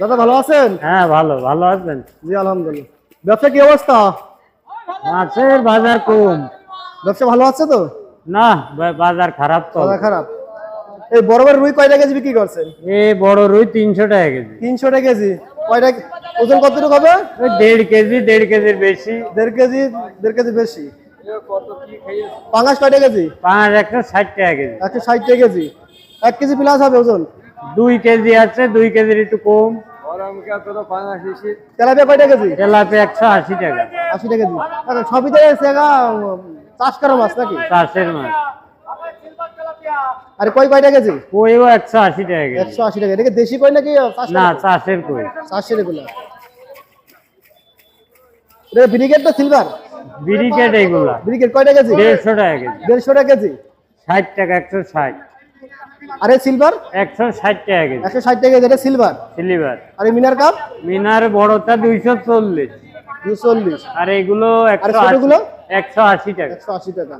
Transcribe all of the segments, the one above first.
দাদা ভালো আছেন? হ্যাঁ ভালো ভালো আছেন? জি আলহামদুলিল্লাহ। ব্যবসা কি অবস্থা? মাছের বাজার কম। ব্যবসা ভালো আছে তো? না, বাজার খারাপ তো। বাজার খারাপ। এই বড় বড় রুই কয়টা কেজি বিক্রি করছেন? এই বড় রুই 300 টাকা কেজি। 300 টাকা কেজি। কয়টা ওজন কতটুকু হবে? ওই 1.5 কেজি, 1.5 কেজির বেশি। 1.5 কেজি, 1.5 কেজি বেশি। পাঙ্গাস কয়টা কেজি? পাঁচ 160 টাকা কেজি। 160 টাকা কেজি। 1 কেজি প্লাস হবে ওজন। 2 কেজি আছে, 2 কেজির একটু কম। তেলাপিয়া কয়টা কেজি? তেলাপিয়া 180 টাকা। 80 টাকা কেজি। আচ্ছা, সবই তো চাষ করা মাছ নাকি? চাষের মাছ। আর কয়টা কেজি? কইও 180 টাকা কেজি। 180 টাকা। এটা কি দেশি কই নাকি চাষ না, করা? চাষের কই। চাষের এগুলা। এটা ব্রিগেড না সিলভার? ব্রিকেট এইগুলা ব্রিগেড কয়টা কেজি? 150 টাকা কেজি। 150 টাকা কেজি। 60 টাকা 160। আরে সিলভার 160 টাকা কেজি। 160 টাকা কেজি। এটা সিলভার। সিলিভার। আর এই মিনার কাপ মিনার বড়টা 240। 240। আর এগুলো আর ছোটগুলো 180 টাকা। 180 টাকা।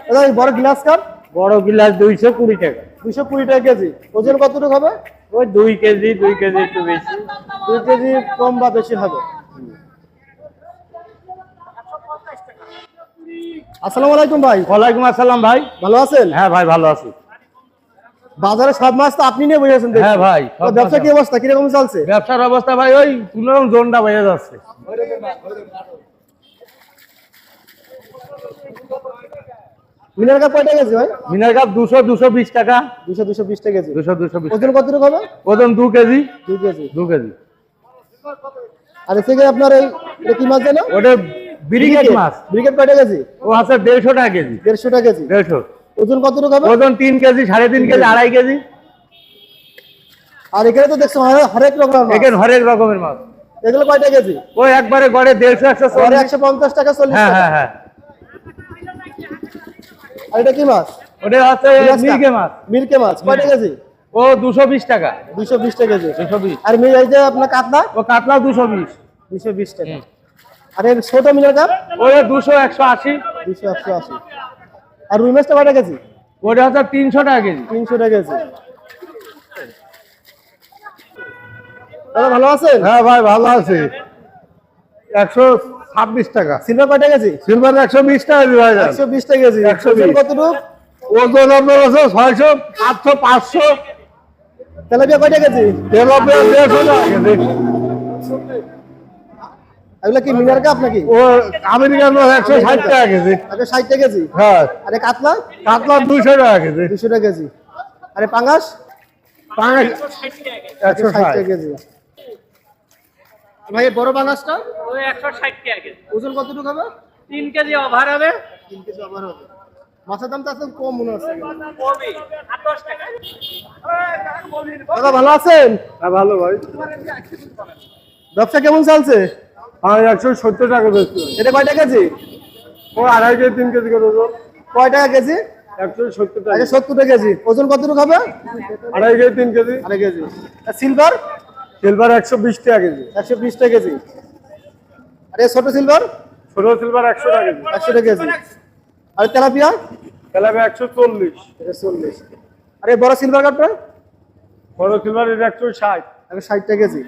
এটা এই বড় গ্লাস কাপ বড় গিলাস 220 টাকা। 220 টাকা কেজি। ওজন কতটুকু হবে? ওই 2 কেজি, 2 কেজি একটু বেশি। 2 কেজি কম বা বেশি হবে। আসসালামু আলাইকুম ভাই। ওয়ালাইকুম আসসালাম ভাই। ভালো আছেন? হ্যাঁ ভাই ভালো আছি। বাজারে সব মাছ তো আপনি নিয়ে বসেছেন দেখছি। হ্যাঁ ভাই, তো ব্যবসা কি অবস্থা, কিরকম চলছে? ব্যবসার অবস্থা ভাই ওই কোনরকম জোনটা বেজে যাচ্ছে। মিনার কাপ কয়টা কেজি ভাই? মিনার কাপ 200 220 টাকা। 220 টাকা কেজি। 200 220। ওজন কতটুকু হবে? ওজন 2 কেজি। 2 কেজি। 2 কেজি। আর এদিকে আপনার এটা কি মাছ জানো? ওটা ব্রিকেট মাছ। ব্রিগেড কয়টা কেজি? ও আছে 150 টাকা কেজি। 150 টাকা কেজি। 150। ওজন কতটুকু হবে? ওজন 3 কেজি, 3.5 কেজি, 2.5 কেজি। আর এখানে তো দেখছো হরেক রকমের মাছ। এখানে হরেক রকমের মাছ। এগুলো কয়টা কেজি? ওই একবারে গড়ে 150 আর 140। 150 টাকা 40 হ্যাঁ টাকা। হ্যাঁ হ্যাঁ। আর এটা কি মাছ? ওটা হচ্ছে মির্গে মাছ। মিরকে মাছ কয়টা কেজি? ও 220 টাকা। 220 টাকা কেজি। 220। আর এই যে আপনার কাতলা ও কাতলা 220। 220 টাকা। আর এই ছোট মিনার কাপ ওই 200 180। 200 180। আর রুই মাছটা কয়টা কেজি? ওটা হচ্ছে 300 টাকা কেজি। 300 টাকা কেজি। দাদা ভালো আছেন? হ্যাঁ ভাই ভালো আছি। 126 টাকা। সিলভার কয়টা কেজি? সিলভার 120 টাকা দিবা যায়। 120 টাকা কেজি। 120 ওজন কতটুকু? ওজন আপনার আছে 600 700 500। তেলাপিয়া কয়টা কেজি? তেলাপিয়া 150 টাকা কেজি। এগুলো কি মিনার কাপ নাকি? ও আমেরিকান 160 টাকা কেজি। আচ্ছা 60 টাকা কেজি। হ্যাঁ। আরে কাতলা কাতলা 200 টাকা কেজি। 200 টাকা কেজি। আরে পাঙ্গাস পাঙ্গাস 160 টাকা 160। কেজি। ভাই বড় পাঙ্গাসটা ওই 160 টাকা কেজি। ওজন কতটুকু হবে? 3 কেজি ওভার হবে। 3 কেজি ওভার হবে। মাছের দাম তো আসলে কম মনে হচ্ছে। কমই 28 টাকা। দাদা ভালো আছেন? হ্যাঁ ভালো ভাই। ব্যবসা কেমন চলছে? আর 170 টাকা বেশি। এটা কয়টা কেজি? ও 2.5 কেজি 3 কেজি করে ওজন। কয় টাকা কেজি? 170 টাকা। আচ্ছা 70 টাকা কেজি। ওজন কতটুকু হবে? 2.5 কেজি 3 কেজি। আড়াই কেজি। আর সিলভার সিলভার 120 টাকা কেজি। 120 টাকা কেজি। আর এই ছোট সিলভার ছোট সিলভার 100 টাকা কেজি। 100 টাকা কেজি। আর তেলাপিয়া তেলাপিয়া 140। এটা 40। আর এই বড় সিলভার কাপটা বড় সিলভার 160। 60 টাকা কেজি।